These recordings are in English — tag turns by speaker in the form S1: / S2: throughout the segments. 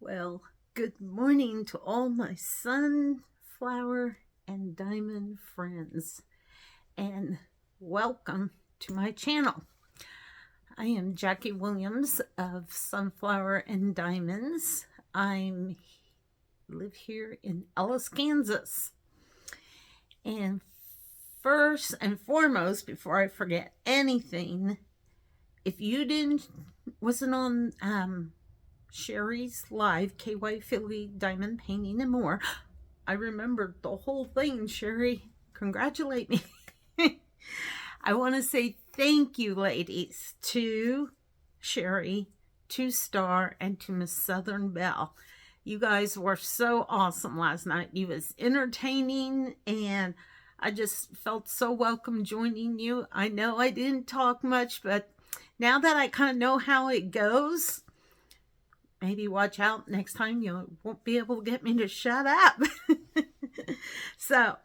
S1: Well, good morning to all my sunflower and diamond friends, and welcome to my channel. I am Jackie Williams of Sunflower and Diamonds. I live here in Ellis, Kansas. And first and foremost, before I forget anything, if you wasn't on Sherry's live KY Philly diamond painting and more, I remembered the whole thing. Sherry, congratulate me. I want to say thank you, ladies, to Sherry, to Star, and to Miss Southern Belle. You guys were so awesome last night. You was entertaining, and I just felt so welcome joining you. I know I didn't talk much, but now that I kind of know how it goes, maybe watch out next time. You won't be able to get me to shut up. So,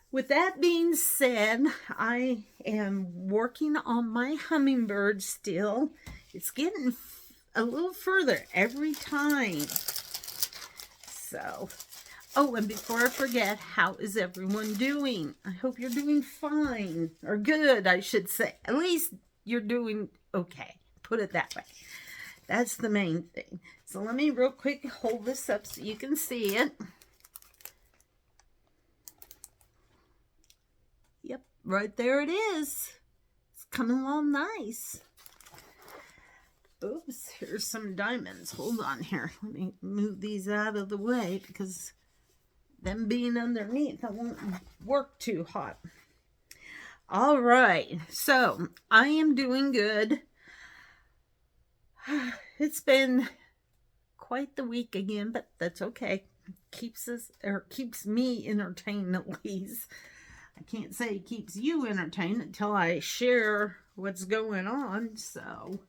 S1: with that being said, I am working on my hummingbird still. It's getting a little further every time. So, oh, and before I forget, how is everyone doing? I hope you're doing fine, or good, I should say. At least you're doing okay. Put it that way. That's the main thing. So let me real quick hold this up so you can see it. Yep, right there it is. It's coming along nice. Oops, here's some diamonds. Hold on here. Let me move these out of the way because them being underneath, I won't work too hot. All right, so I am doing good. It's been quite the week again, but that's okay. Keeps me entertained at least. I can't say it keeps you entertained until I share what's going on. So,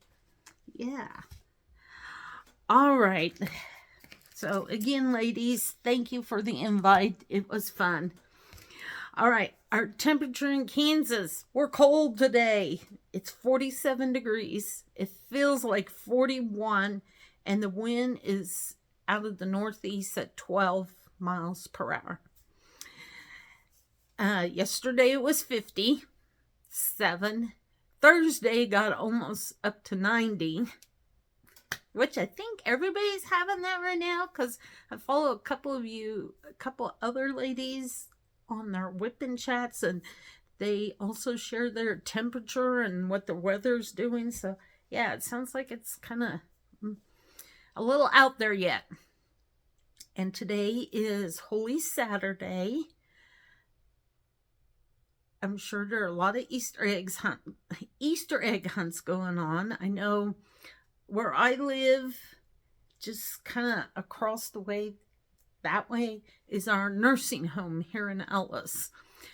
S1: yeah. All right. So again, ladies, thank you for the invite. It was fun. All right. Our temperature in Kansas, we're cold today. It's 47 degrees. It feels like 41, and the wind is out of the northeast at 12 miles per hour. Yesterday it was 57. Thursday got almost up to 90, which I think everybody's having that right now because I follow a couple other ladies on their WIP and chats, and they also share their temperature and what the weather's doing. So yeah, it sounds like it's kind of a little out there yet. And today is Holy Saturday. I'm sure there are a lot of Easter egg hunts going on. I know where I live, just kind of across the way, that way is our nursing home here in Ellis.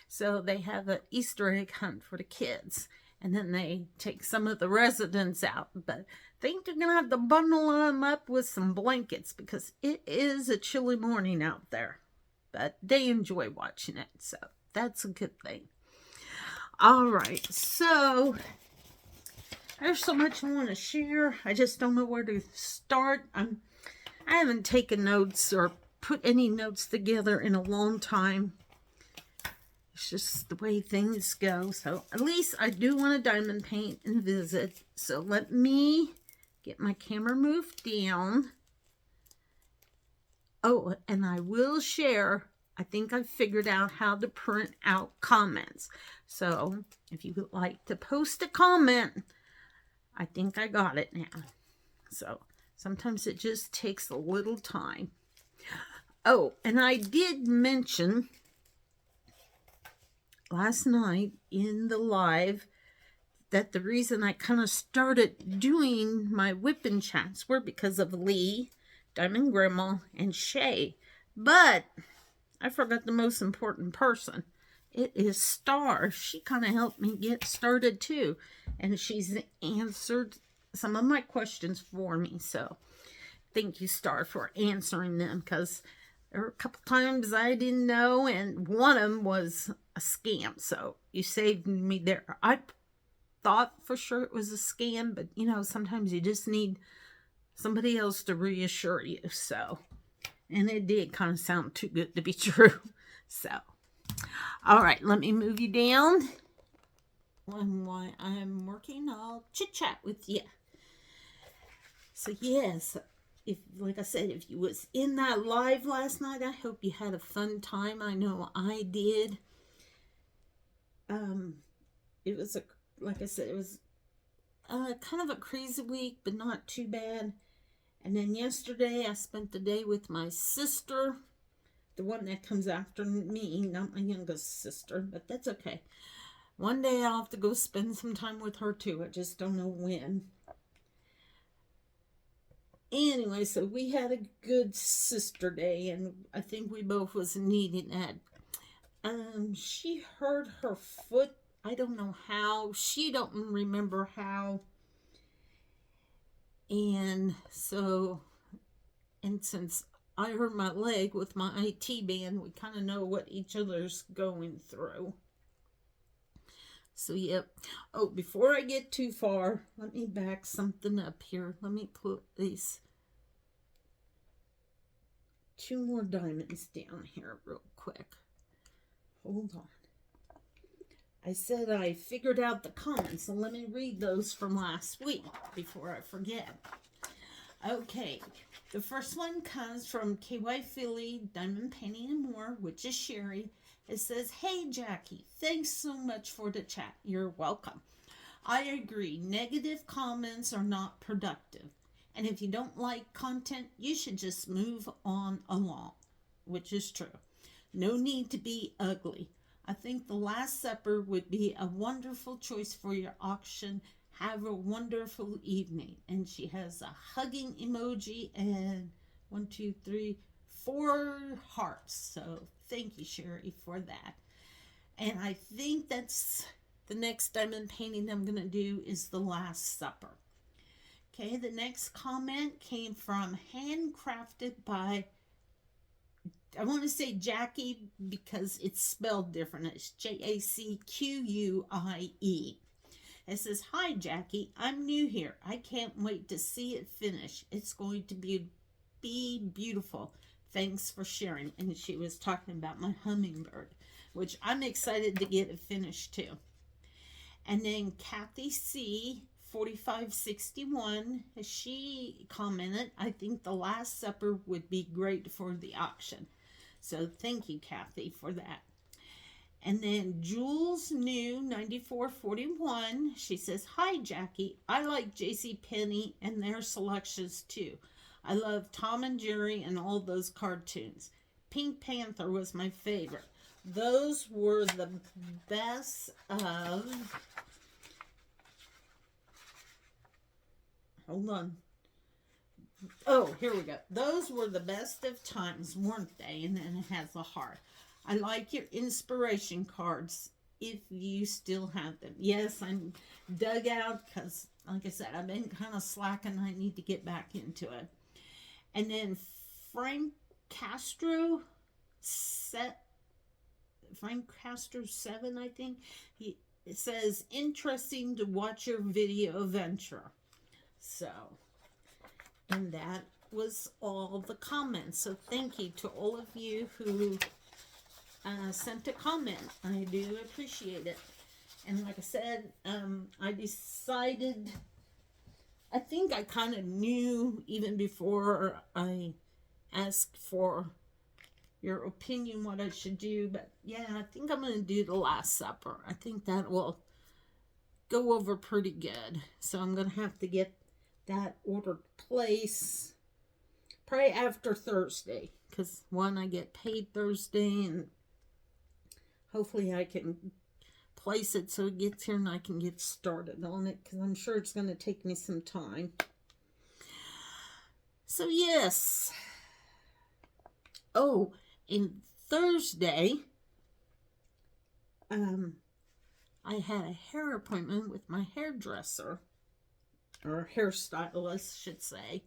S1: So they have an Easter egg hunt for the kids. And then they take some of the residents out. But I think they're going to have to bundle them up with some blankets because it is a chilly morning out there. But they enjoy watching it. So that's a good thing. All right. So there's so much I want to share. I just don't know where to start. I haven't taken notes or put any notes together in a long time. It's just the way things go. So at least I do want to diamond paint and visit. So let me get my camera moved down. Oh, and I will share. I think I figured out how to print out comments. So if you would like to post a comment, I think I got it now. So sometimes it just takes a little time. Oh, and I did mention last night in the live that the reason I kind of started doing my WIP and chats were because of Lee, Diamond Grandma, and Shay. But I forgot the most important person. It is Star. She kind of helped me get started too. And she's answered some of my questions for me. So thank you, Star, for answering them, because there were a couple times I didn't know, and one of them was a scam. So you saved me there. I thought for sure it was a scam, but you know, sometimes you just need somebody else to reassure you. So, and it did kind of sound too good to be true. So, all right, let me move you down. And while I'm working, I'll chit chat with you. So yes, if like I said, if you was in that live last night, I hope you had a fun time. I know I did. It was like I said, it was kind of a crazy week, but not too bad. And then yesterday, I spent the day with my sister, the one that comes after me, not my youngest sister, but that's okay. One day I'll have to go spend some time with her too. I just don't know when. Anyway, so we had a good sister day, and I think we both was needing that. She hurt her foot. I don't know how. She don't remember how. And so, and since I hurt my leg with my IT band, we kind of know what each other's going through. So, yep. Oh, before I get too far, let me back something up here. Let me put these 2 more diamonds down here real quick. Hold on. I said I figured out the comments, so let me read those from last week before I forget. Okay, the first one comes from KY Philly, Diamond Painting and More, which is Sherry. It says, "Hey Jackie, thanks so much for the chat. You're welcome. I agree, negative comments are not productive. And if you don't like content, you should just move on along," which is true. No need to be ugly. I think The Last Supper would be a wonderful choice for your auction. Have a wonderful evening. And she has a hugging emoji and 1, 2, 3, 4 hearts. So thank you, Sherry, for that. And I think that's the next diamond painting I'm going to do is The Last Supper. Okay, the next comment came from Handcrafted by, I want to say Jackie because it's spelled different. It's Jacquie. It says, "Hi Jackie, I'm new here. I can't wait to see it finish. It's going to be beautiful. Thanks for sharing." And she was talking about my hummingbird, which I'm excited to get it finished too. And then Kathy C. 4561, she commented, "I think The Last Supper would be great for the auction." So thank you, Kathy, for that. And then Jules New 9441, she says, "Hi Jackie, I like JCPenney and their selections too. I love Tom and Jerry and all those cartoons. Pink Panther was my favorite. Those were the best of..." Hold on. Oh, here we go. "Those were the best of times, weren't they?" And then it has a heart. "I like your inspiration cards if you still have them." Yes, I'm dug out because, like I said, I've been kind of slacking. I need to get back into it. And then Frank Castro 7, I think. It says, "Interesting to watch your video venture." So, and that was all the comments. So thank you to all of you who sent a comment. I do appreciate it. And like I said, I decided, I think I kind of knew even before I asked for your opinion what I should do. But yeah, I think I'm going to do The Last Supper. I think that will go over pretty good. So I'm going to have to get that ordered place probably after Thursday, because one, I get paid Thursday, and hopefully I can place it so it gets here and I can get started on it, because I'm sure it's going to take me some time. So yes. Oh, and Thursday I had a hair appointment with my hairdresser, or hairstylist, should say,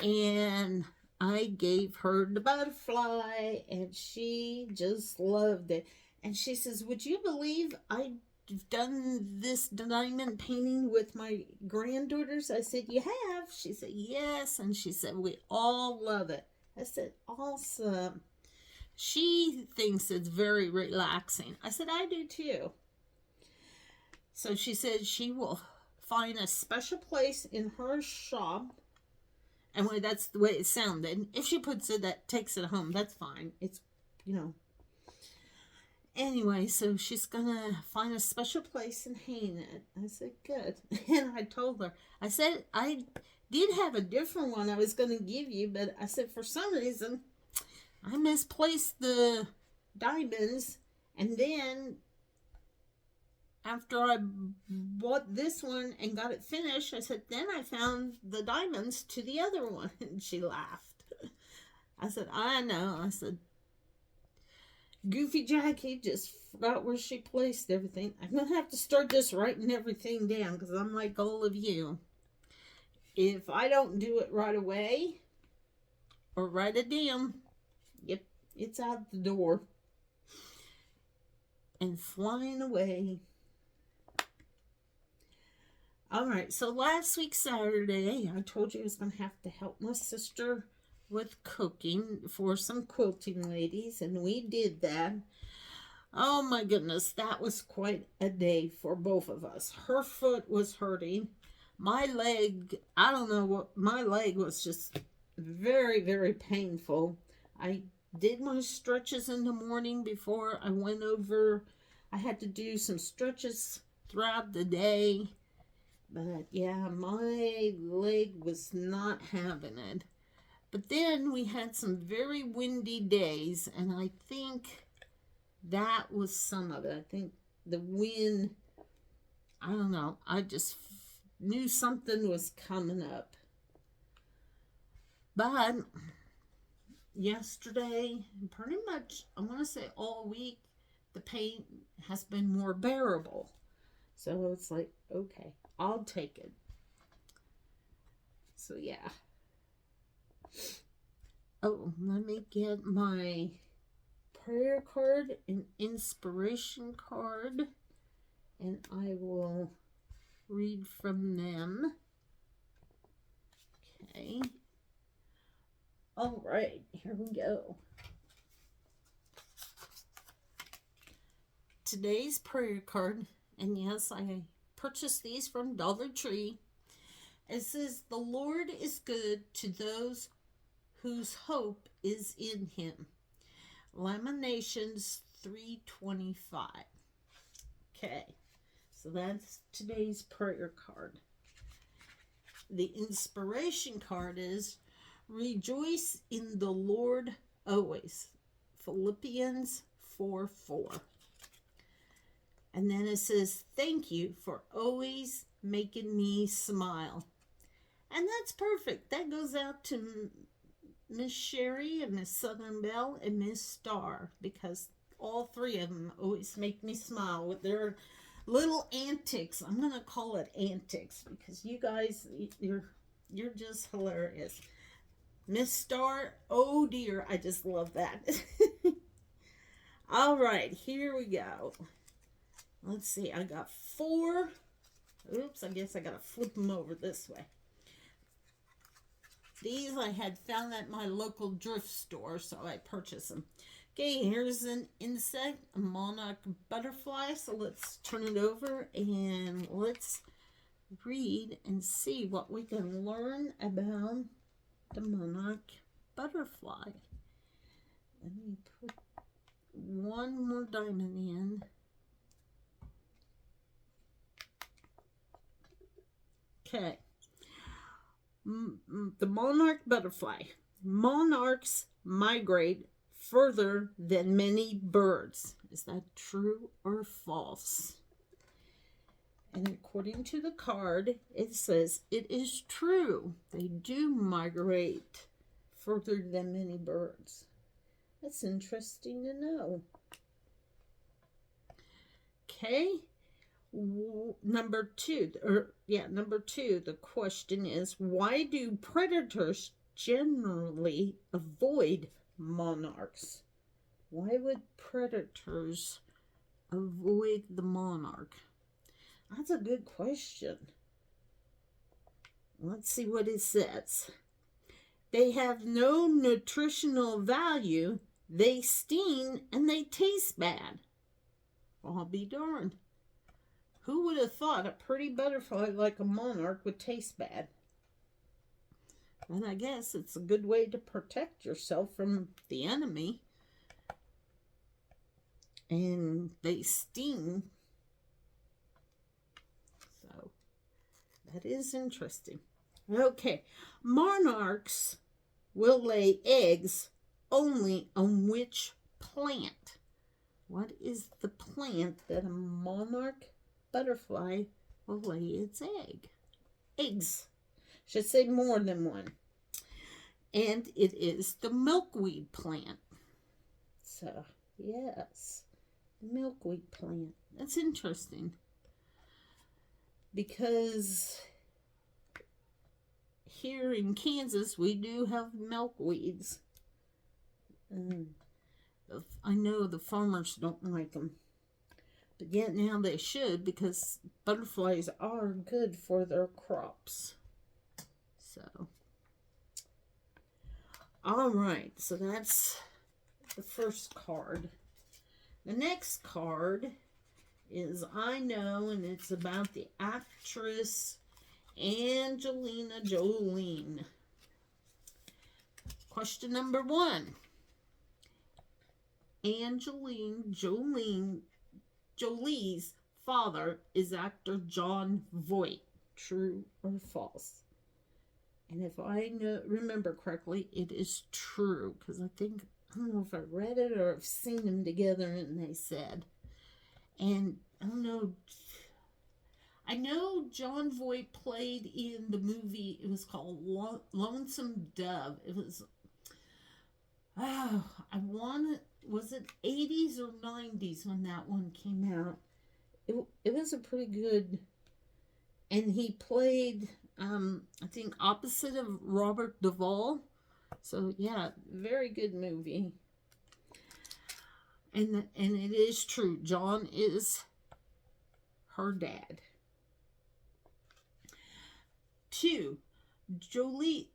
S1: and I gave her the butterfly, and she just loved it. And she says, "Would you believe I you've done this diamond painting with my granddaughters? I said, you have? She said, yes. And she said, we all love it. I said, awesome. She thinks it's very relaxing. I said, I do too. So she said she will find a special place in her shop. And that's the way it sounded. If she puts it, that takes it home, that's fine. It's, Anyway, so she's gonna find a special place and hang it. I said, good. And I told her, I said, I did have a different one I was gonna give you, but I said, for some reason, I misplaced the diamonds. And then after I bought this one and got it finished, I said, then I found the diamonds to the other one. And she laughed. I said, I know. I said, Goofy Jackie just forgot where she placed everything. I'm going to have to start just writing everything down because I'm like all of you. If I don't do it right away or write it down, yep, it's out the door and flying away. All right, so last week Saturday, I told you I was going to have to help my sister with cooking for some quilting ladies, and we did that. Oh my goodness, that was quite a day for both of us. Her foot was hurting. My leg, I don't know what, my leg was just very, very painful. I did my stretches in the morning before I went over. I had to do some stretches throughout the day. But yeah, my leg was not having it. But then we had some very windy days, and I think that was some of it. I think the wind, I don't know, I just knew something was coming up. But yesterday, pretty much, I want to say all week, the pain has been more bearable. So it's like, okay, I'll take it. So yeah. Oh, let me get my prayer card and inspiration card, and I will read from them. Okay. All right, here we go. Today's prayer card, and yes, I purchased these from Dollar Tree. It says, the Lord is good to those whose hope is in him. Lamentations 3:25. Okay, so that's today's prayer card. The inspiration card is, rejoice in the Lord always. Philippians 4:4. And then it says, thank you for always making me smile. And that's perfect. That goes out to Miss Sherry and Miss Southern Belle and Miss Star, because all three of them always make me smile with their little antics. I'm going to call it antics because you guys, you're just hilarious. Miss Star, oh dear, I just love that. All right, here we go. Let's see, I got 4. Oops, I guess I got to flip them over this way. These I had found at my local thrift store, so I purchased them. Okay, here's an insect, a monarch butterfly. So let's turn it over and let's read and see what we can learn about the monarch butterfly. Let me put one more diamond in. Okay. The monarch butterfly. Monarchs migrate further than many birds. Is that true or false? And according to the card, it says it is true. They do migrate further than many birds. That's interesting to know. Okay. Number two, the question is, why do predators generally avoid monarchs? Why would predators avoid the monarch? That's a good question. Let's see what it says. They have no nutritional value. They sting and they taste bad. Well, I'll be darned. Who would have thought a pretty butterfly like a monarch would taste bad? And I guess it's a good way to protect yourself from the enemy. And they sting. So that is interesting. Okay, monarchs will lay eggs only on which plant? What is the plant that a monarch butterfly will lay its eggs? Should say more than one. And it is the milkweed plant. So, yes, the milkweed plant. That's interesting. Because here in Kansas, we do have milkweeds. I know the farmers don't like them. But yet now they should, because butterflies are good for their crops. So, all right, so that's the first card. The next card is I Know, and it's about the actress Angelina Jolie. Question number 1. Angelina Jolie's father is actor Jon Voight. True or false? And if I remember correctly, it is true. Because I don't know if I read it or I've seen them together and they said. And I don't know. I know Jon Voight played in the movie. It was called Lonesome Dove. It was, was it 80s or 90s when that one came out? It was a pretty good, and he played, I think, opposite of Robert Duvall. So, yeah, very good movie. And it is true. John is her dad. 2. Jolie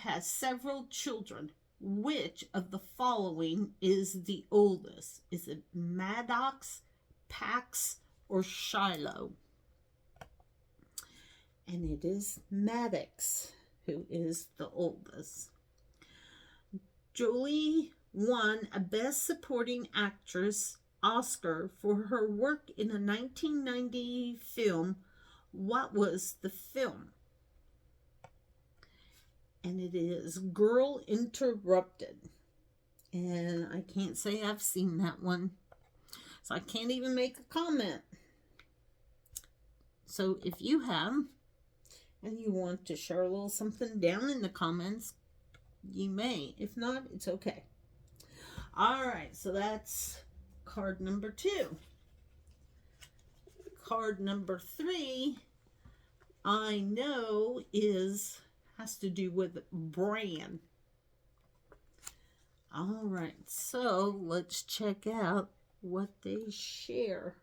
S1: has several children. Which of the following is the oldest? Is it Maddox, Pax, or Shiloh? And it is Maddox who is the oldest. Jolie won a Best Supporting Actress Oscar for her work in a 1990 film. What was the film? And it is Girl Interrupted. And I can't say I've seen that one. So I can't even make a comment. So if you have, and you want to share a little something down in the comments, you may. If not, it's okay. All right, so that's card number 2. Card number 3, I know, has to do with brand. All right, so let's check out what they share.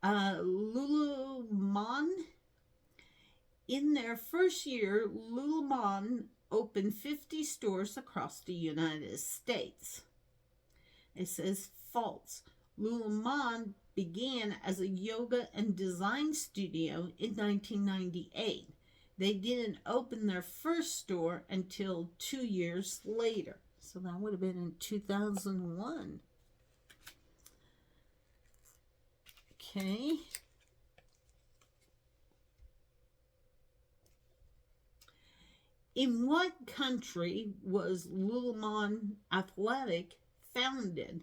S1: Lululemon. In their first year, Lululemon opened 50 stores across the United States. It says false. Lululemon began as a yoga and design studio in 1998. They didn't open their first store until 2 years later. So that would have been in 2001. Okay. In what country was Lululemon Athletic founded?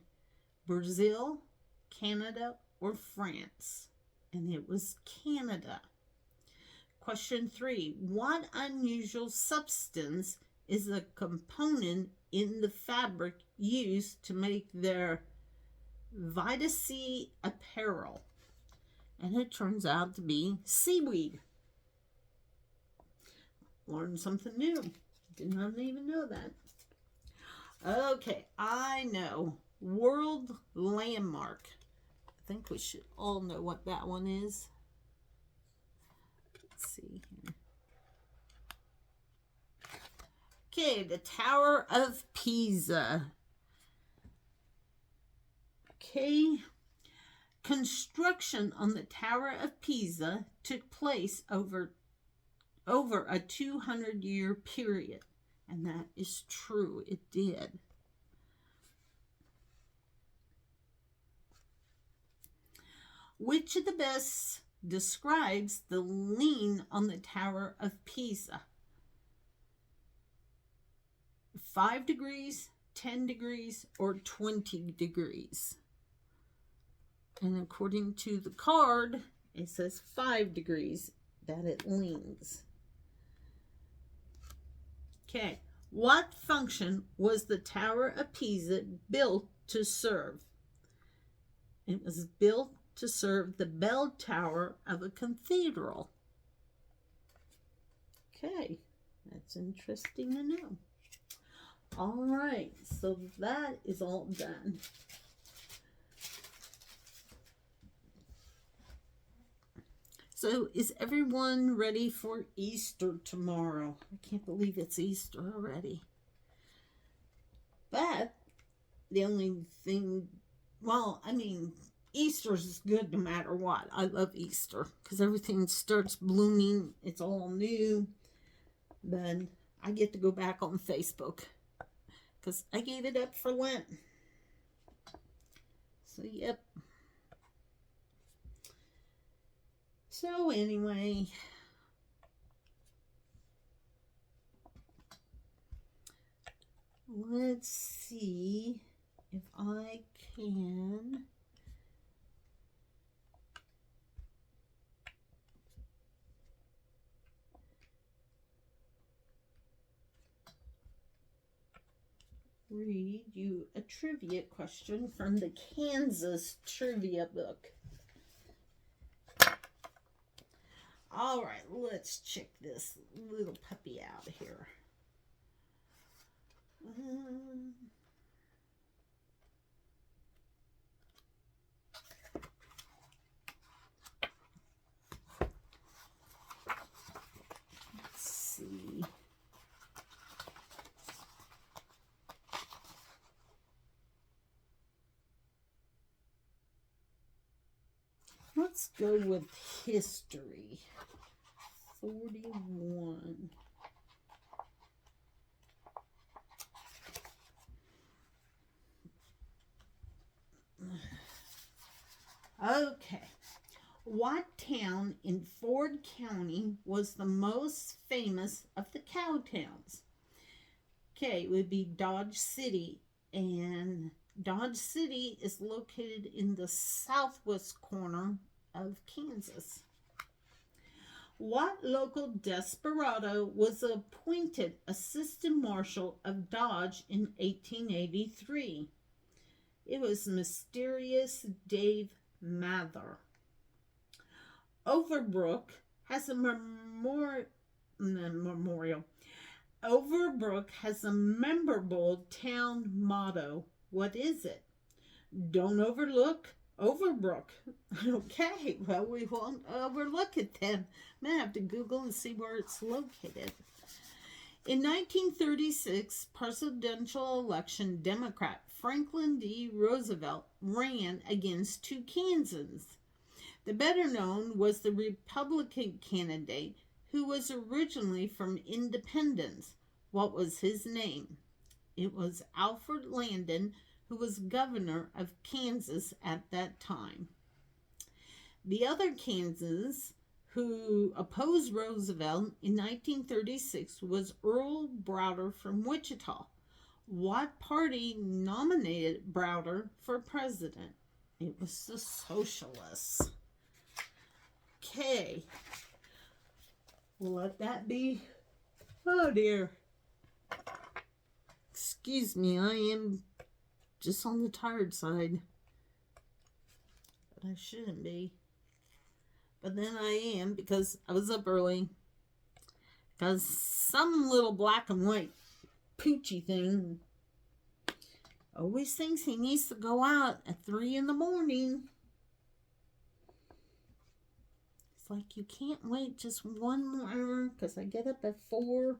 S1: Brazil, Canada, or France? And it was Canada. Question 3. What unusual substance is a component in the fabric used to make their Vita-C apparel? And it turns out to be seaweed. Learned something new. Did not even know that. Okay, I know. World Landmark. I think we should all know what that one is. Let's see here. Okay, the Tower of Pisa. Okay. Construction on the Tower of Pisa took place over a 200-year period. And that is true. It did. Which of the best describes the lean on the Tower of Pisa? 5 degrees, 10 degrees, or 20 degrees? And according to the card, it says 5 degrees that it leans. Okay, what function was the Tower of Pisa built to serve? It was built to serve the bell tower of a cathedral. Okay, that's interesting to know. All right, so that is all done. So is everyone ready for Easter tomorrow? I can't believe it's Easter already. But the only thing, Easter's good no matter what. I love Easter because everything starts blooming. It's all new. Then I get to go back on Facebook because I gave it up for Lent. So, yep. So, anyway, let's see if I can read you a trivia question from the Kansas trivia book. All right, let's check this little puppy out here. Let's see. Let's go with history. 41. Okay. What town in Ford County was the most famous of the cow towns? Okay, it would be Dodge City. And Dodge City is located in the southwest corner of Kansas. What local desperado was appointed assistant marshal of Dodge in 1883? It was Mysterious Dave Mather. Overbrook has a memorial. Overbrook has a memorable town motto. What is it? Don't overlook Overbrook. Okay, well, we won't overlook it then. I'm going to have to Google and see where it's located. In 1936 presidential election, Democrat Franklin D. Roosevelt ran against two Kansans. The better known was the Republican candidate who was originally from Independence. What was his name? It was Alfred Landon, who was governor of Kansas at that time. The other Kansas who opposed Roosevelt in 1936 was Earl Browder from Wichita. What party nominated Browder for president? It was the Socialists. Okay. We'll let that be. Oh dear. Excuse me, I am just on the tired side. But I shouldn't be. But then I am because I was up early. Because some little black and white poochy thing Always thinks he needs to go out at 3 in the morning. It's like, you can't wait just one more hour because I get up at 4.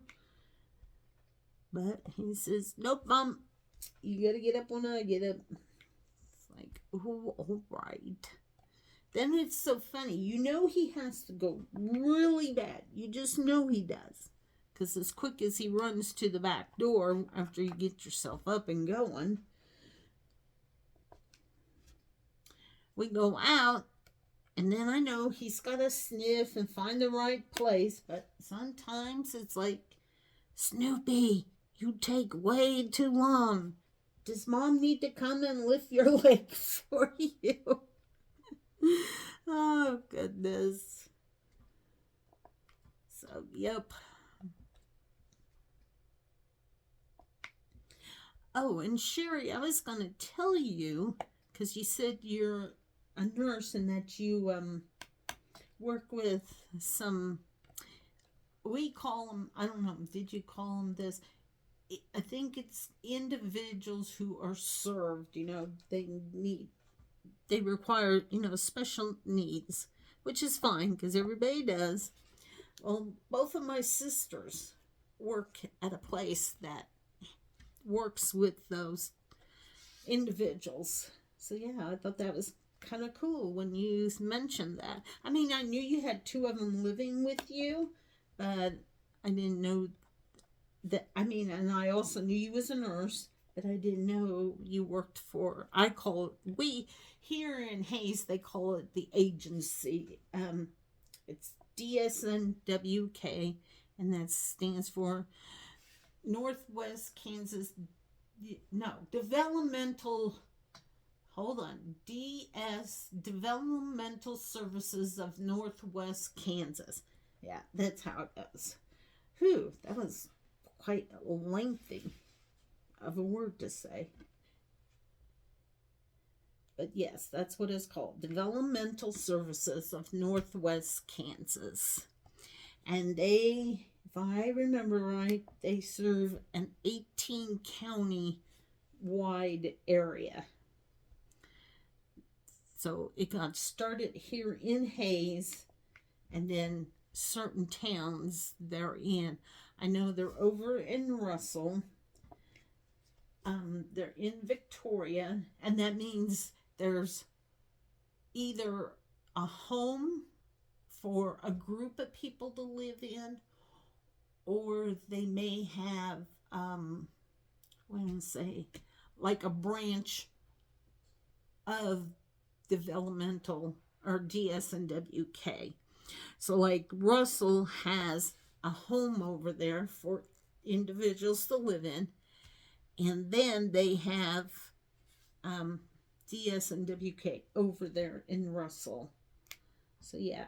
S1: But he says, nope, Mom, you gotta get up when I get up. It's like, oh, all right. Then it's so funny. You know he has to go really bad. You just know he does. Because as quick as he runs to the back door after you get yourself up and going, we go out, and then I know he's got to sniff and find the right place. But sometimes it's like, Snoopy, you take way too long. Does Mom need to come and lift your leg for you? Oh, goodness. So, yep. Oh, and Sherry, I was going to tell you, because you said you're a nurse and that you work with some, we call them, I don't know, did you call them this? I think it's individuals who are served, they require, special needs, which is fine because everybody does. Well, both of my sisters work at a place that works with those individuals. So yeah, I thought that was kind of cool when you mentioned that. I mean, I knew you had 2 of them living with you, but I didn't know that. I mean, and I also knew you was a nurse, but I didn't know you worked for, I call it, we here in Hayes, they call it the agency. It's DSNWK, and that stands for Northwest Kansas, Developmental, hold on, Developmental Services of Northwest Kansas. Yeah, that's how it goes. Whew, that was quite lengthy of a word to say. But yes, that's what it's called. Developmental Services of Northwest Kansas. And they, if I remember right, they serve an 18 county wide area. So it got started here in Hayes, and then certain towns they're in. I know they're over in Russell. They're in Victoria, and that means there's either a home for a group of people to live in, or they may have, like a branch of developmental or DSNWK. So like Russell has a home over there for individuals to live in, and then they have DSNWK over there in Russell. So yeah.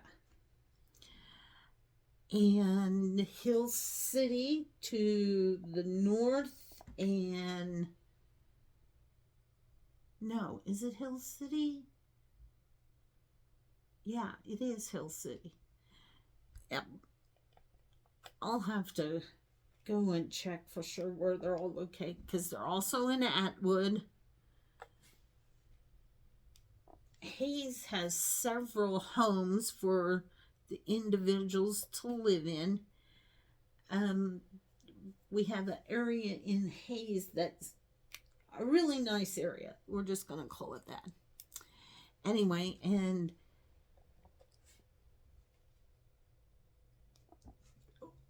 S1: And Hill City to the north, and no, is it Hill City? Yeah, it is Hill City. Yep. I'll have to go and check for sure where they're all located, because they're also in Atwood. Hayes has several homes for the individuals to live in. We have an area in Hayes that's a really nice area. We're just going to call it that. Anyway, and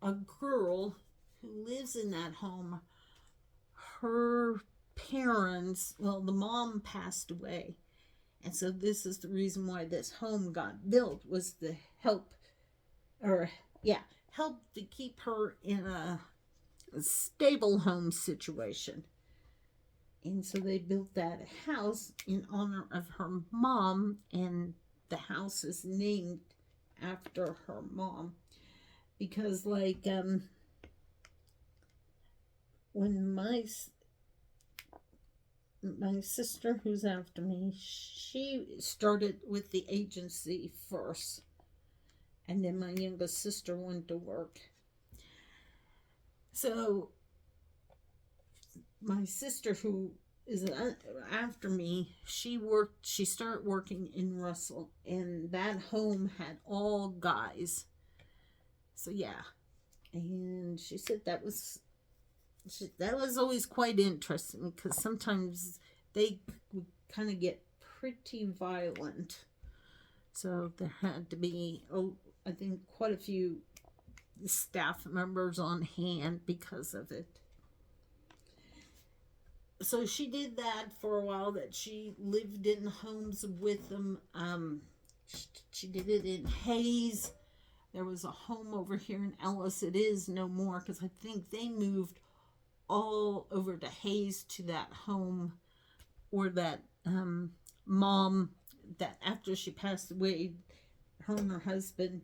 S1: a girl who lives in that home, her parents, well, the mom passed away. And so this is the reason why this home got built, was to help to keep her in a stable home situation. And so they built that house in honor of her mom, and the house is named after her mom. Because like when my sister, who's after me, she started with the agency first, and then my youngest sister went to work. So my sister, who is after me. She started working in Russell, and that home had all guys. So yeah, and she said that was always quite interesting because sometimes they would kind of get pretty violent. So there had to be, I think, quite a few staff members on hand because of it. So she did that for a while, that she lived in homes with them. She did it in Hayes. There was a home over here in Ellis. It is no more because I think they moved all over to Hayes to that home, or that mom that after she passed away, her and her husband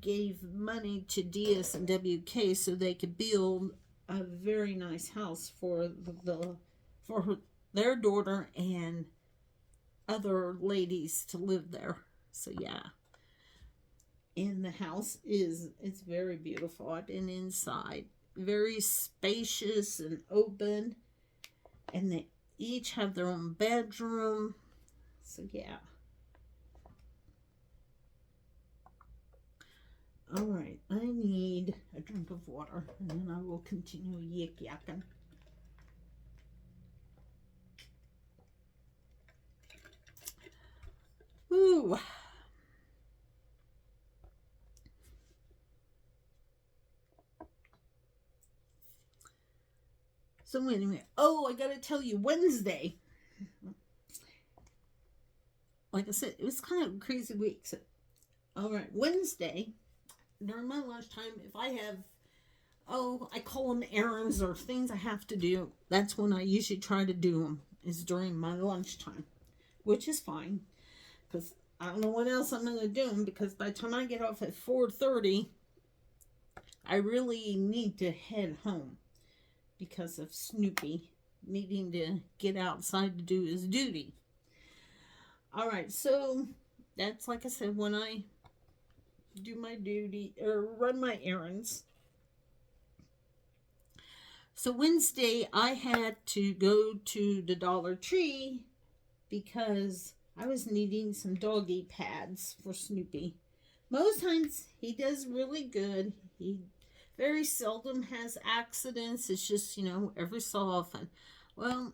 S1: gave money to DS and WK so they could build a very nice house for their daughter and other ladies to live there. So yeah. And the house it's very beautiful. I've been inside. Very spacious and open. And they each have their own bedroom. So yeah. All right, I need a drink of water, and then I will continue yik-yakking. Ooh. So anyway, I gotta tell you, Wednesday, like I said, it was kind of a crazy week. So, all right, Wednesday, during my lunchtime, if I have, I call them errands or things I have to do, that's when I usually try to do them, is during my lunchtime, which is fine, because I don't know what else I'm going to do them, because by the time I get off at 4:30, I really need to head home because of Snoopy needing to get outside to do his duty. All right, so that's, like I said, when I do my duty or run my errands. So Wednesday I had to go to the Dollar Tree because I was needing some doggy pads for Snoopy. Most times he does really good. He very seldom has accidents. It's just, every so often. Well,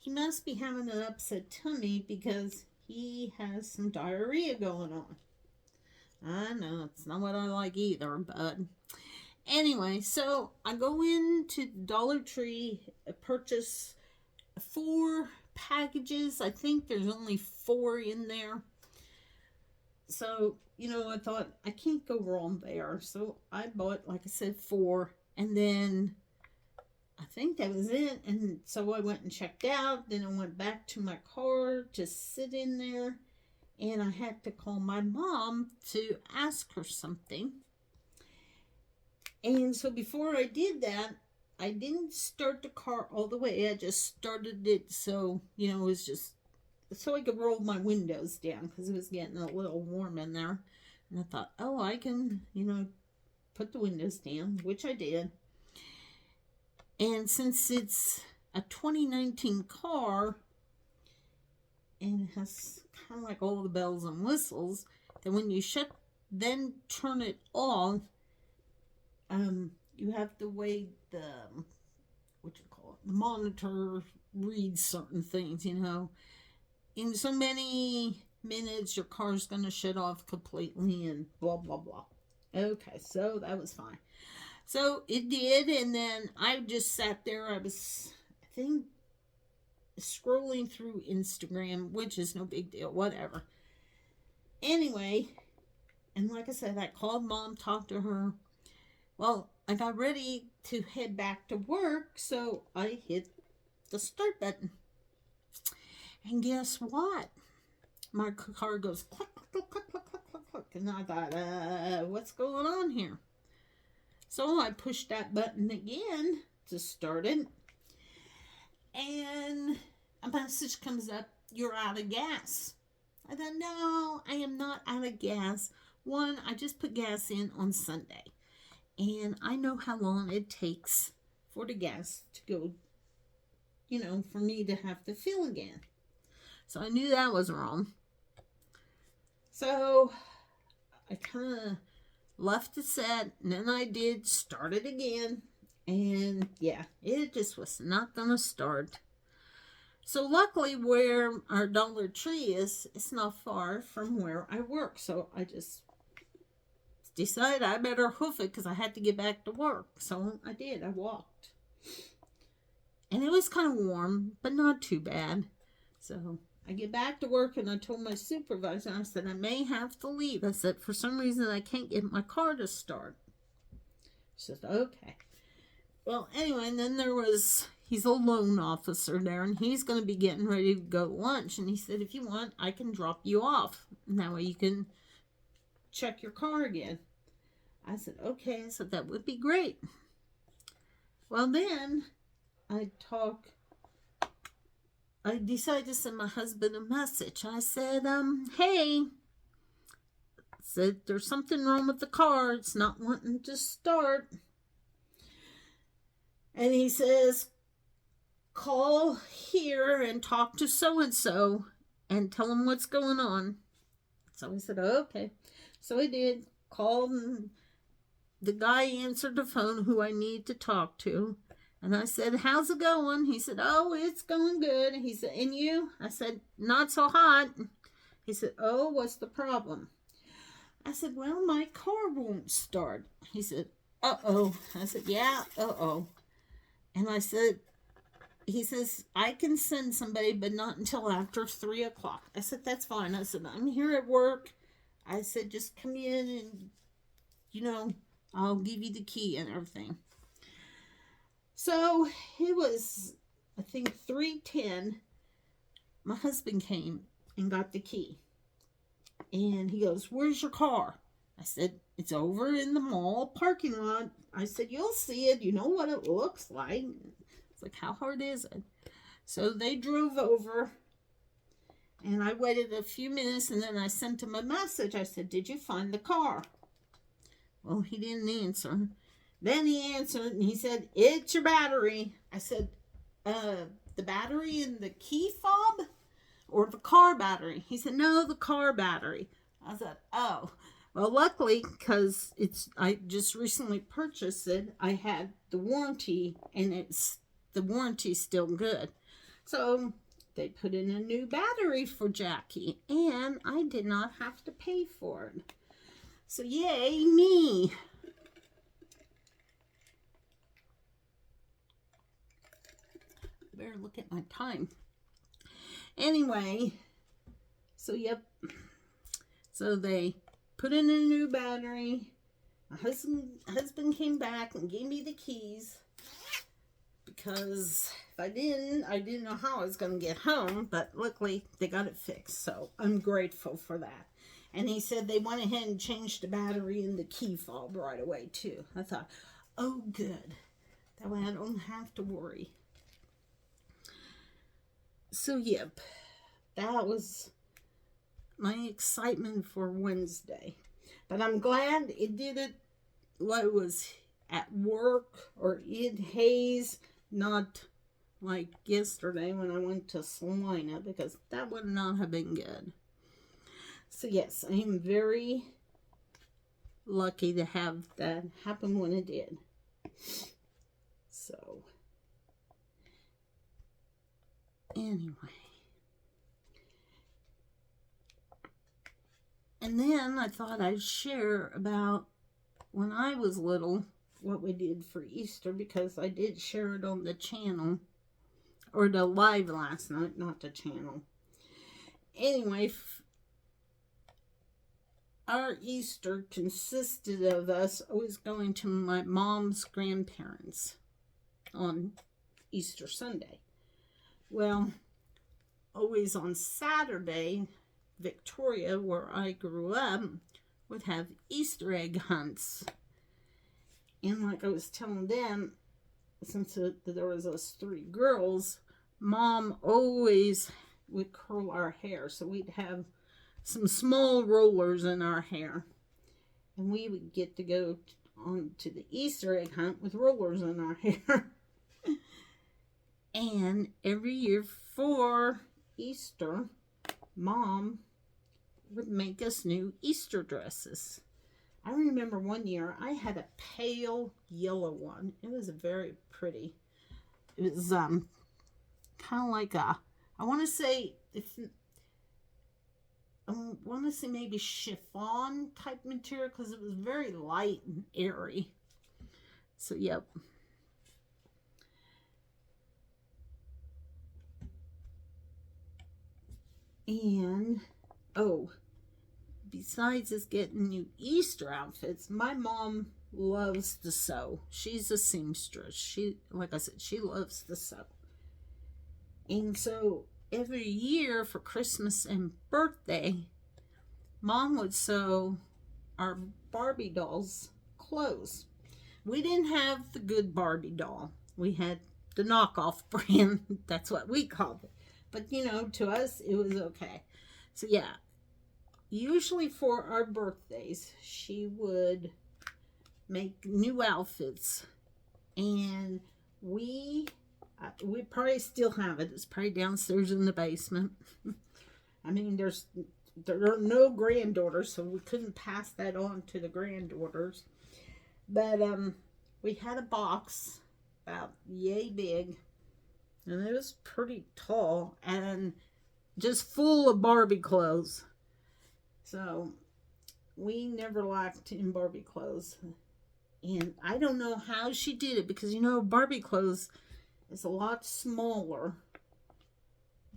S1: he must be having an upset tummy because he has some diarrhea going on. I know, it's not what I like either, but anyway, so I go into Dollar Tree, purchase 4 packages. I think there's only 4 in there. So, I thought I can't go wrong there. So I bought, like I said, 4, and then I think that was it. And so I went and checked out. Then I went back to my car to sit in there. And I had to call my mom to ask her something. And so before I did that, I didn't start the car all the way. I just started it so, it was just so I could roll my windows down because it was getting a little warm in there. And I thought, I can, put the windows down, which I did. And since it's a 2019 car, and it has kind of like all the bells and whistles, that when you then turn it off, you have to wait the monitor reads certain things, in so many minutes your car's going to shut off completely and blah blah blah. Okay, so that was fine. So it did, and then I just sat there. I was, I think, scrolling through Instagram, which is no big deal, whatever. Anyway, and like I said, I called Mom, talked to her. Well, I got ready to head back to work, so I hit the start button. And guess what? My car goes click, click, click, click, click, click, click. And I thought, what's going on here? So I pushed that button again to start it. And a message comes up, you're out of gas. I thought, no, I am not out of gas. One, I just put gas in on Sunday. And I know how long it takes for the gas to go for me to have to fill again. So I knew that was wrong. So I kind of left it set, and then I did start it again. And yeah, it just was not going to start. So luckily where our Dollar Tree is, it's not far from where I work. So I just decided I better hoof it because I had to get back to work. So I did. I walked. And it was kind of warm, but not too bad. So I get back to work and I told my supervisor, I said, I may have to leave. I said, for some reason I can't get my car to start. She said, okay. Well, anyway, and then he's a loan officer there, and he's going to be getting ready to go to lunch. And he said, if you want, I can drop you off. And that way you can check your car again. I said, okay. So that would be great. Well, then I decided to send my husband a message. I said, hey, there's something wrong with the car. It's not wanting to start. And he says, call here and talk to so-and-so and tell them what's going on. So I said, okay. So I did. Called, and the guy answered the phone who I need to talk to. And I said, how's it going? He said, oh, it's going good. He said, and you? I said, not so hot. He said, oh, what's the problem? I said, well, my car won't start. He said, uh-oh. I said, yeah, uh-oh. And he says, I can send somebody, but not until after 3 o'clock. I said, that's fine. I said, I'm here at work. I said, just come in and, I'll give you the key and everything. So it was, I think, 3:10. My husband came and got the key. And he goes, where's your car? I said, it's over in the mall parking lot. I said, you'll see it. You know what it looks like. It's like, how hard is it? So they drove over. And I waited a few minutes, and then I sent him a message. I said, did you find the car? Well, he didn't answer. Then he answered, and he said, it's your battery. I said, the battery in the key fob or the car battery? He said, no, the car battery. I said, oh. Well, luckily, because I just recently purchased it, I had the warranty, and the warranty's still good. So they put in a new battery for Jackie, and I did not have to pay for it. So yay me. Better look at my time. Anyway, so yep. So they put in a new battery. My husband came back and gave me the keys, because if I didn't know how I was going to get home, but luckily they got it fixed. So I'm grateful for that. And he said they went ahead and changed the battery in the key fob right away too. I thought, oh good. That way I don't have to worry. So yep, that was my excitement for Wednesday. But I'm glad it did it while it was at work or in haze, not like yesterday when I went to Salina, because that would not have been good. So yes, I am very lucky to have that happen when it did. So anyway. And then I thought I'd share about when I was little, what we did for Easter, because I did share it on the channel, or the live last night, not the channel. Anyway, our Easter consisted of us always going to my mom's grandparents on Easter Sunday. Well, always on Saturday, Victoria, where I grew up, would have Easter egg hunts. And like I was telling them, since there was us 3 girls, Mom always would curl our hair. So we'd have some small rollers in our hair. And we would get to go on to the Easter egg hunt with rollers in our hair. And every year for Easter, Mom would make us new Easter dresses. I remember one year I had a pale yellow one. It was very pretty. It was kind of like I want to say maybe chiffon type material because it was very light and airy. So yep. And besides us getting new Easter outfits, my mom loves to sew. She's a seamstress. Like I said, she loves to sew. And so every year for Christmas and birthday, Mom would sew our Barbie dolls' clothes. We didn't have the good Barbie doll. We had the knockoff brand. That's what we called it. But, to us, it was okay. So, yeah, usually for our birthdays, she would make new outfits. And we probably still have it. It's probably downstairs in the basement. I mean, there are no granddaughters, so we couldn't pass that on to the granddaughters. But we had a box about yay big, and it was pretty tall and just full of Barbie clothes. So we never lacked in Barbie clothes. And I don't know how she did it because, Barbie clothes is a lot smaller.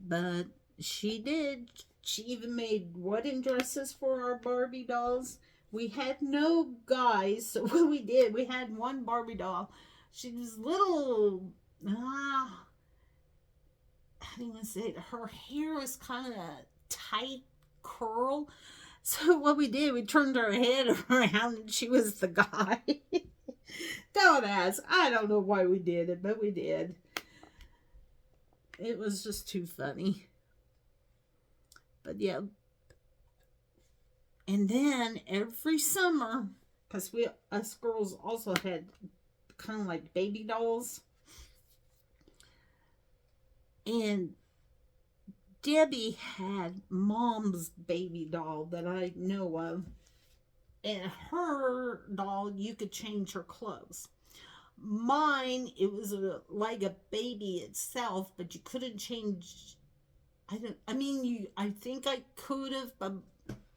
S1: But she did. She even made wedding dresses for our Barbie dolls. We had no guys, so what we did, we had one Barbie doll. She was little, how do you want to say it? Her hair was kind of tight curl. So what we did, we turned her head around and she was the guy. Don't ask. I don't know why we did it, but we did. It was just too funny. But yeah. And then every summer, because us girls also had kind of like baby dolls. And Debbie had Mom's baby doll that I know of. And her doll, you could change her clothes. Mine, it was like a baby itself, but you couldn't change. I think I could have, but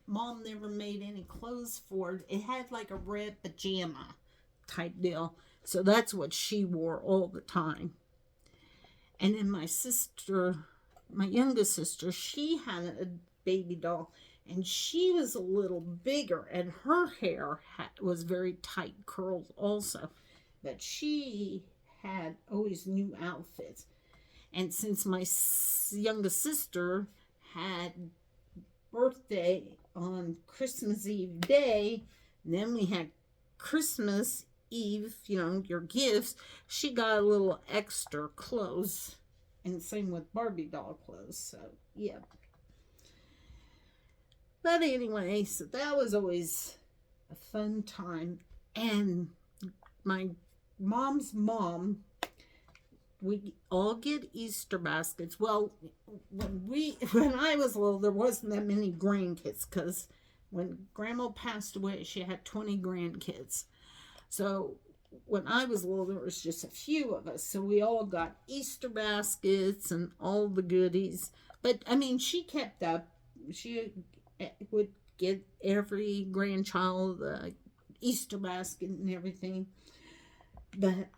S1: Mom never made any clothes for it. It had like a red pajama type deal. So that's what she wore all the time. And then my youngest sister, she had a baby doll. And she was a little bigger. And her hair was very tight curls also. But she had always new outfits. And since my youngest sister had birthday on Christmas Eve day, and then we had Christmas Eve, your gifts, she got a little extra clothes. And same with Barbie doll clothes. So, yeah. But anyway, so that was always a fun time. And my mom's mom, we all get Easter baskets. Well, when I was little, there wasn't that many grandkids because when Grandma passed away, she had 20 grandkids. So when I was little, there was just a few of us. So we all got Easter baskets and all the goodies. But, she kept up. She would get every grandchild a Easter basket and everything. But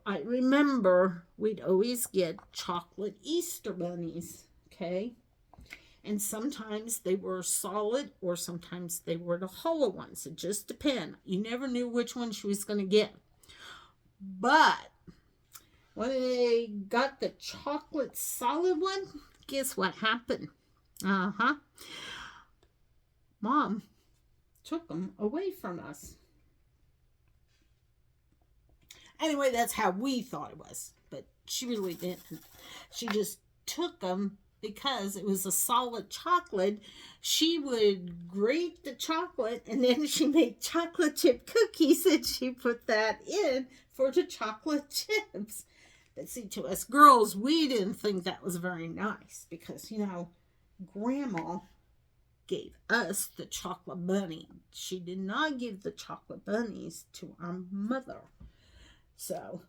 S1: I remember we'd always get chocolate Easter bunnies, okay? And sometimes they were solid or sometimes they were the hollow ones. It just depended. You never knew which one she was going to get. But when they got the chocolate solid one, guess what happened? Mom took them away from us. Anyway, that's how we thought it was. But she really didn't. She just took them because it was a solid chocolate. She would grate the chocolate and then she made chocolate chip cookies and she put that in for the chocolate chips. But see, to us girls, we didn't think that was very nice because, you know, Grandma gave us the chocolate bunny. She did not give the chocolate bunnies to our mother. So,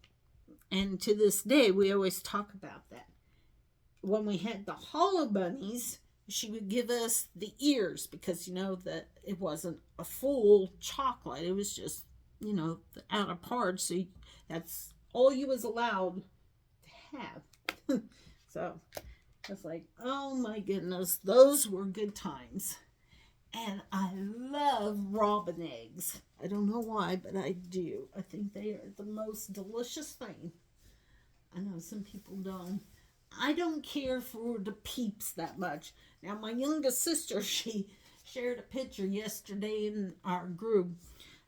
S1: and to this day, we always talk about that. When we had the hollow bunnies, she would give us the ears because, you know, that it wasn't a full chocolate. It was just, you know, the outer part. So that's all you was allowed to have. So it's like, oh my goodness, those were good times. And I love robin eggs. I don't know why, but I do. I think they are the most delicious thing. I know some people don't. I don't care for the peeps that much. Now, my youngest sister, she shared a picture yesterday in our group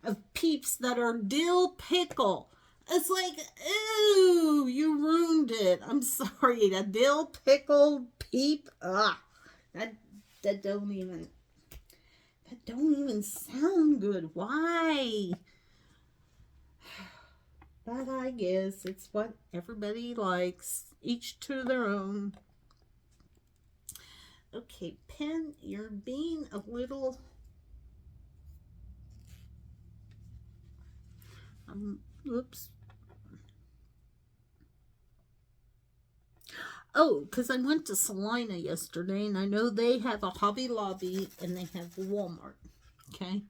S1: of peeps that are dill pickle. It's like, ew, you ruined it. I'm sorry, a dill pickle peep. That that don't even sound good. Why? But I guess it's what everybody likes. Each to their own. Okay, pen, you're being a little... oops. Oh, because I went to Salina yesterday, and I know they have a Hobby Lobby, and they have Walmart. Okay?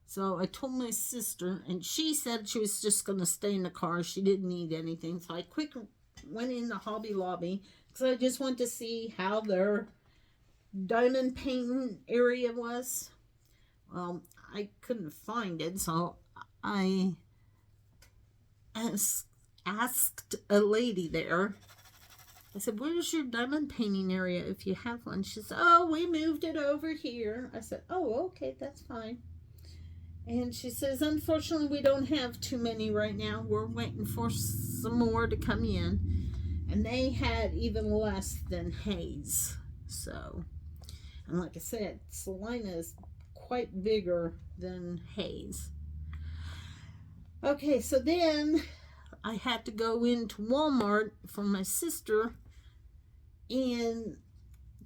S1: So I told my sister, and she said she was just going to stay in the car. She didn't need anything. So I quick went in the Hobby Lobby because I just wanted to see how their diamond painting area was. Well, I couldn't find it, so I asked a lady there. I said, where's your diamond painting area if you have one? She said, oh, we moved it over here. I said, oh, okay, that's fine. And she says, unfortunately, we don't have too many right now. We're waiting for some more to come in. And they had even less than Hayes. So, and like I said, Salina is quite bigger than Hayes. Okay, so then I had to go into Walmart for my sister and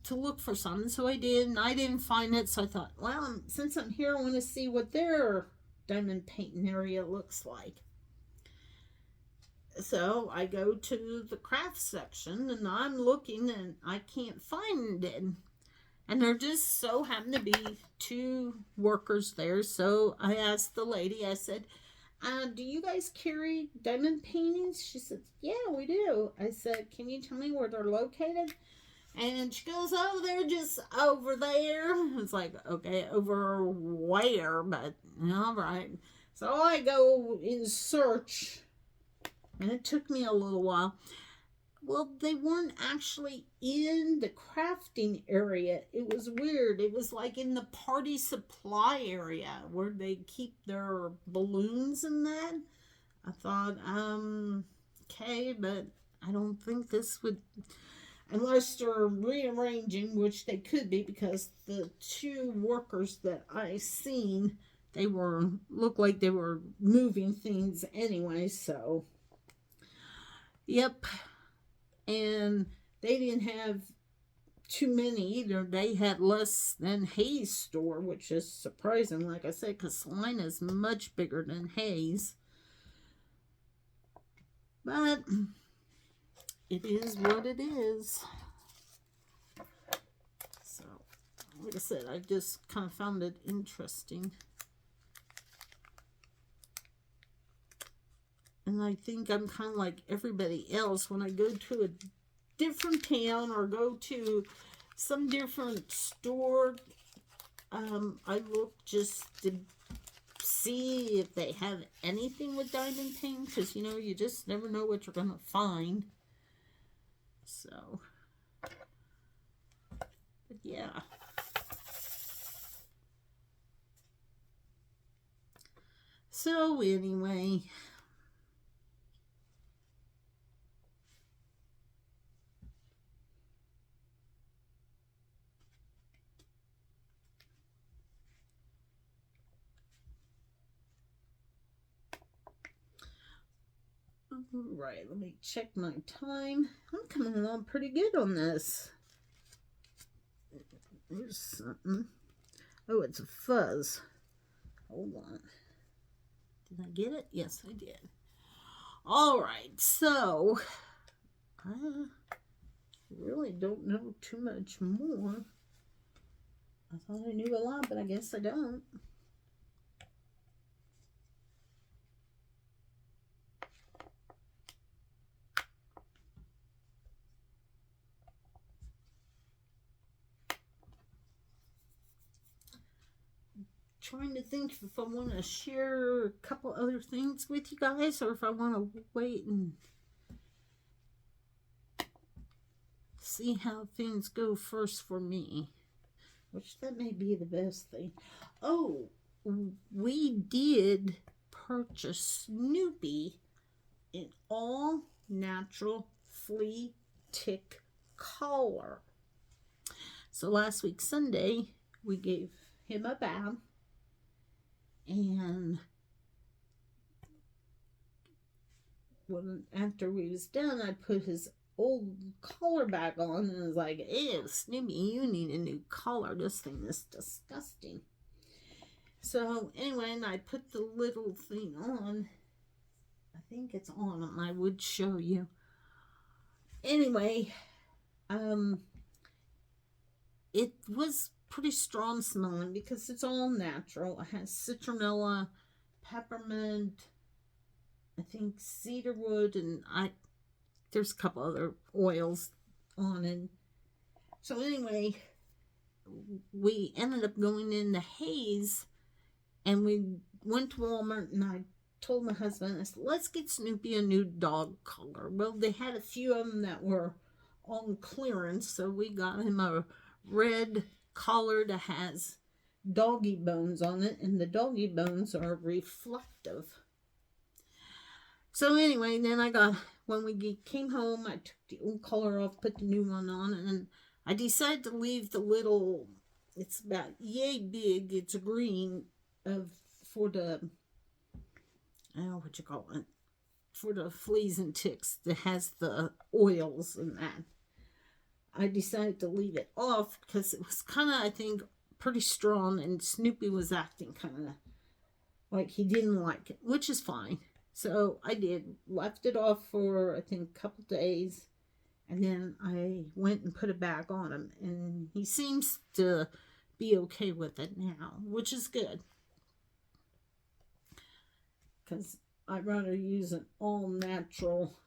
S1: to look for something. So I did, and I didn't find it. So I thought, well, since I'm here, I want to see what their diamond painting area looks like. So I go to the craft section, and I'm looking, and I can't find it. And there just so happened to be two workers there. So I asked the lady, I said, do you guys carry diamond paintings? She said, yeah, we do. I said, can you tell me where they're located? And she goes, oh, they're just over there. It's like, okay, over where? But all right. So I go in search, and it took me a little while. Well, they weren't actually in the crafting area. It was weird. It was like in the party supply area where they keep their balloons and that. I thought, okay, but I don't think this would, unless they're rearranging, which they could be, because the two workers that I seen, they looked like they were moving things anyway, so yep. And they didn't have too many either. They had less than Hayes' store, which is surprising, like I said, because Salina is much bigger than Hayes. But it is what it is. So, like I said, I just kind of found it interesting. And I think I'm kind of like everybody else. When I go to a different town or go to some different store, I look just to see if they have anything with diamond paint, because, you know, you just never know what you're going to find. So, but yeah. So anyway, Alright, let me check my time. I'm coming along pretty good on this. There's something. Oh, it's a fuzz. Hold on. Did I get it? Yes, I did. Alright, so I really don't know too much more. I thought I knew a lot, but I guess I don't. Trying to think if I want to share a couple other things with you guys, or if I want to wait and see how things go first for me, which that may be the best thing. Oh, we did purchase Snoopy in all natural flea tick collar. So last week Sunday we gave him a bath, and after we was done, I put his old collar back on and was like, ew, Snoopy, you need a new collar. This thing is disgusting. So anyway, and I put the little thing on. I think it's on, and I would show you. Anyway, it was pretty strong smelling because it's all natural. It has citronella, peppermint, I think cedarwood, and there's a couple other oils on it. So anyway, we ended up going into Hayes, and we went to Walmart, and I told my husband, I said, let's get Snoopy a new dog collar. Well, they had a few of them that were on clearance, so we got him a red collar that has doggy bones on it, and the doggy bones are reflective. So anyway, then when we came home, I took the old collar off, put the new one on, and I decided to leave the little, it's about yay big, it's green, for the, I don't know what you call it, for the fleas and ticks that has the oils and that. I decided to leave it off because it was kind of, I think, pretty strong, and Snoopy was acting kind of like he didn't like it, which is fine. So I left it off for, I think, a couple days, and then I went and put it back on him, and he seems to be okay with it now, which is good, because I'd rather use an all-natural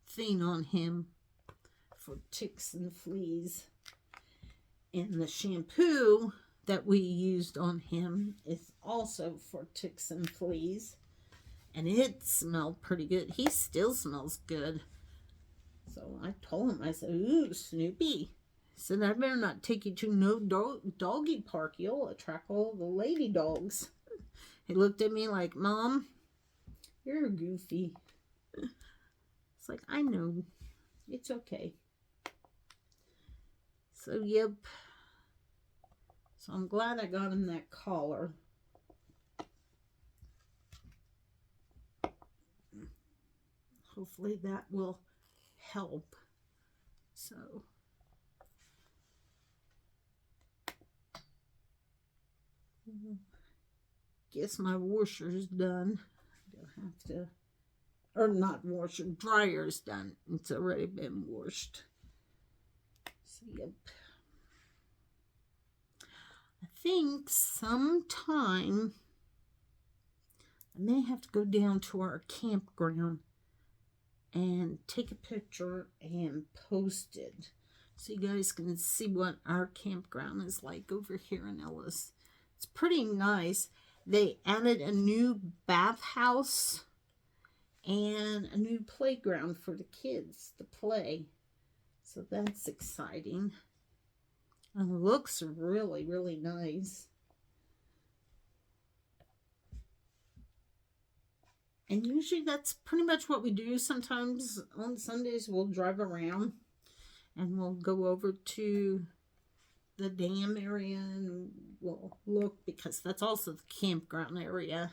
S1: thing on him for ticks and fleas. And the shampoo that we used on him is also for ticks and fleas, and it smelled pretty good. He still smells good. So I told him, I said, ooh, Snoopy, I said, I better not take you to no doggy park. You'll attract all the lady dogs. He looked at me like, Mom, you're goofy. It's like, I know, it's okay. So, yep. So I'm glad I got him that collar. Hopefully that will help. So, guess my washer's done. I'll have to, or not washer, dryer's done. It's already been washed. So, yep. I think sometime I may have to go down to our campground and take a picture and post it so you guys can see what our campground is like over here in Ellis. It's pretty nice. They added a new bathhouse and a new playground for the kids to play. So that's exciting. And it looks really, really nice. And usually that's pretty much what we do. Sometimes on Sundays we'll drive around and we'll go over to the dam area and we'll look, because that's also the campground area.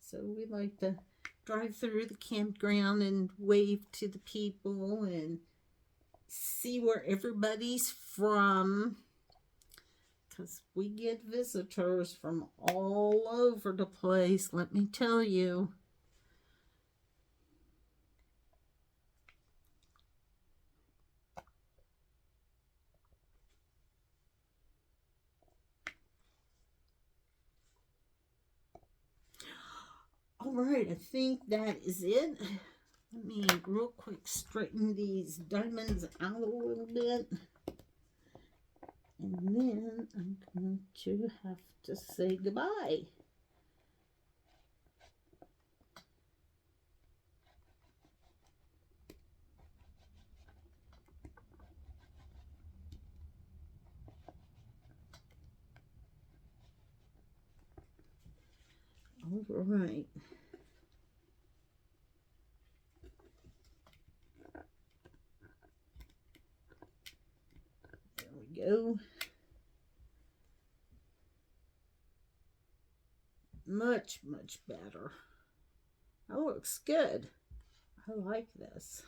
S1: So we like to drive through the campground and wave to the people and see where everybody's from, because we get visitors from all over the place, let me tell you. All right, I think that is it. Let me real quick straighten these diamonds out a little bit. And then I'm going to have to say goodbye. All right. There we go. Much, much better. That looks good. I like this.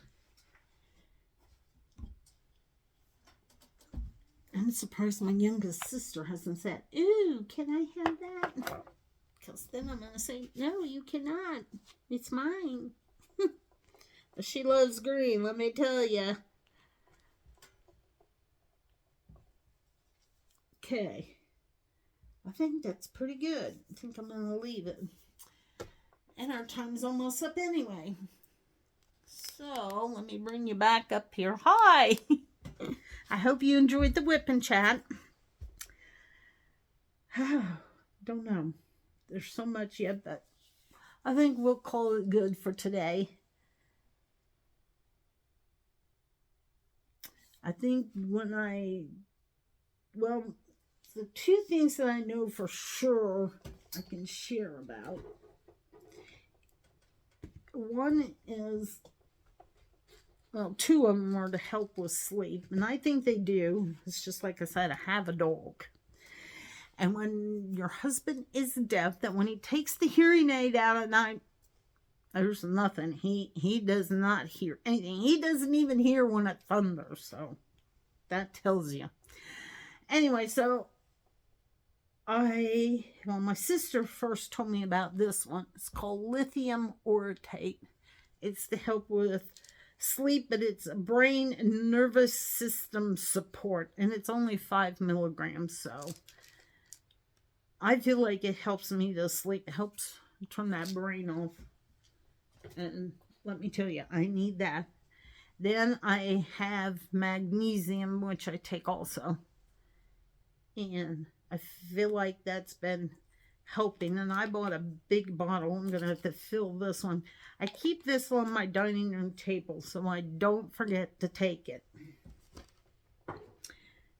S1: I'm surprised my youngest sister hasn't said, "Ooh, can I have that?" Because then I'm going to say, "No, you cannot. It's mine." She loves green, let me tell you. Okay. I think that's pretty good. I think I'm going to leave it. And our time's almost up anyway. So, let me bring you back up here. Hi! I hope you enjoyed the WIP and chat. Don't know. There's so much yet, but I think we'll call it good for today. I think the two things that I know for sure I can share about. One is, well, two of them are to help with sleep, and I think they do. It's just like I said, I have a dog. And when your husband is deaf, that when he takes the hearing aid out at night, there's nothing. He does not hear anything. He doesn't even hear when it thunders. So that tells you. Anyway, so my sister first told me about this one. It's called lithium orotate. It's to help with sleep, but it's a brain and nervous system support, and it's only 5 milligrams. So I feel like it helps me to sleep. It helps turn that brain off. And let me tell you, I need that. Then I have magnesium, which I take also. And I feel like that's been helping. And I bought a big bottle. I'm going to have to fill this one. I keep this on my dining room table so I don't forget to take it.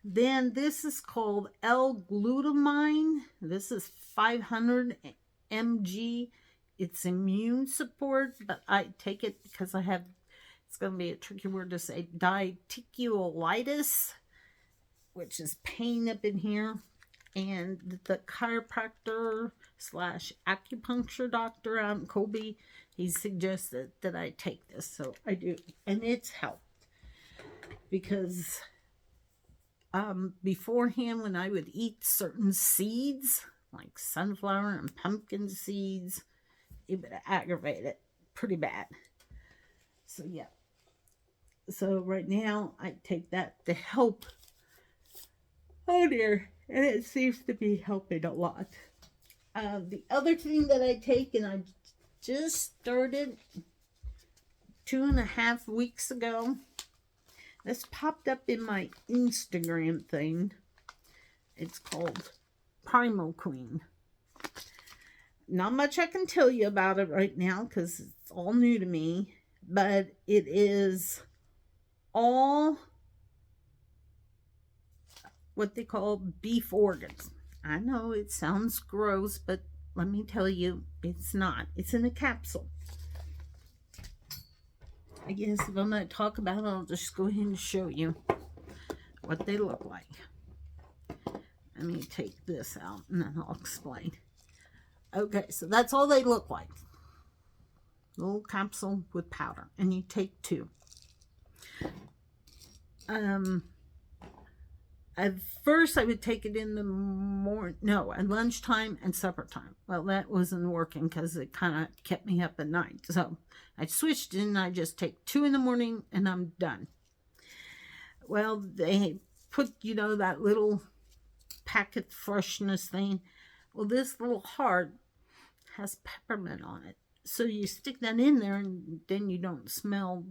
S1: Then this is called L-glutamine. This is 500 mg. It's immune support, but I take it because I have, it's going to be a tricky word to say, diverticulitis, which is pain up in here. And the chiropractor / acupuncture doctor out in Kobe, he suggested that I take this. So I do. And it's helped. Because beforehand, when I would eat certain seeds, like sunflower and pumpkin seeds, it would aggravate it pretty bad. So yeah. So right now, I take that to help. Oh dear. And it seems to be helping a lot. The other thing that I take, and I just started 2.5 weeks ago. This popped up in my Instagram thing. It's called Primal Queen. Not much I can tell you about it right now because it's all new to me. But it is all what they call beef organs. I know it sounds gross, but let me tell you, it's not. It's in a capsule. I guess if I'm going to talk about it, I'll just go ahead and show you what they look like. Let me take this out and then I'll explain. Okay, so that's all they look like. little capsule with powder, and you take 2. At first I would take it in the morning, no, at lunchtime and supper time. Well, that wasn't working because it kind of kept me up at night. So I switched it and I just take 2 in the morning and I'm done. Well, they put, that little packet freshness thing. Well, this little heart has peppermint on it. So you stick that in there and then you don't smell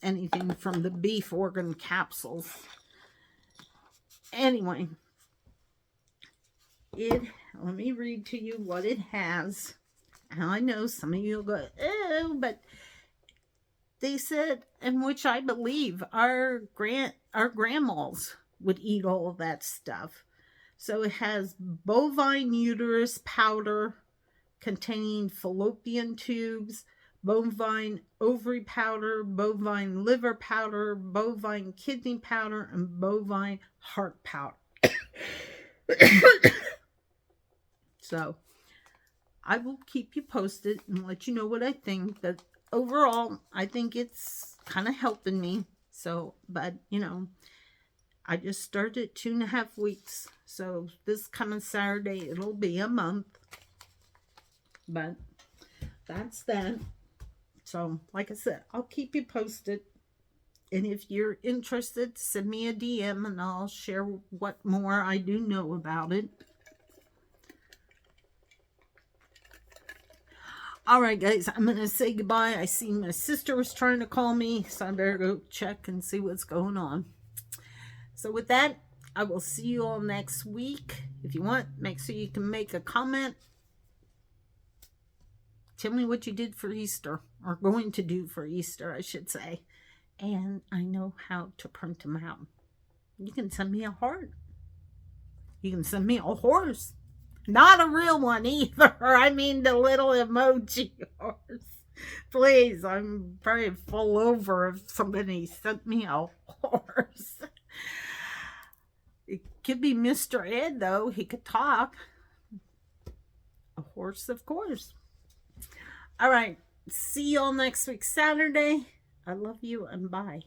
S1: anything from the beef organ capsules. Anyway, let me read to you what it has. And I know some of you will go, oh, but they said, and which I believe, our grandmas would eat all of that stuff. So it has bovine uterus powder containing fallopian tubes, bovine ovary powder, bovine liver powder, bovine kidney powder, and bovine heart powder. So I will keep you posted and let you know what I think. But overall, I think it's kind of helping me. So, but I just started 2.5 weeks. So this coming Saturday, it'll be a month. But that's that. So, like I said, I'll keep you posted. And if you're interested, send me a DM and I'll share what more I do know about it. All right, guys, I'm going to say goodbye. I see my sister was trying to call me, so I better go check and see what's going on. So with that, I will see you all next week. If you want, make sure you can make a comment. Tell me what you did for Easter, or going to do for Easter, I should say. And I know how to print them out. You can send me a heart. You can send me a horse. Not a real one either. I mean the little emoji horse. Please, I'm very full over if somebody sent me a horse. It could be Mr. Ed, though. He could talk. A horse, of course. All right. See you all next week, Saturday. I love you and bye.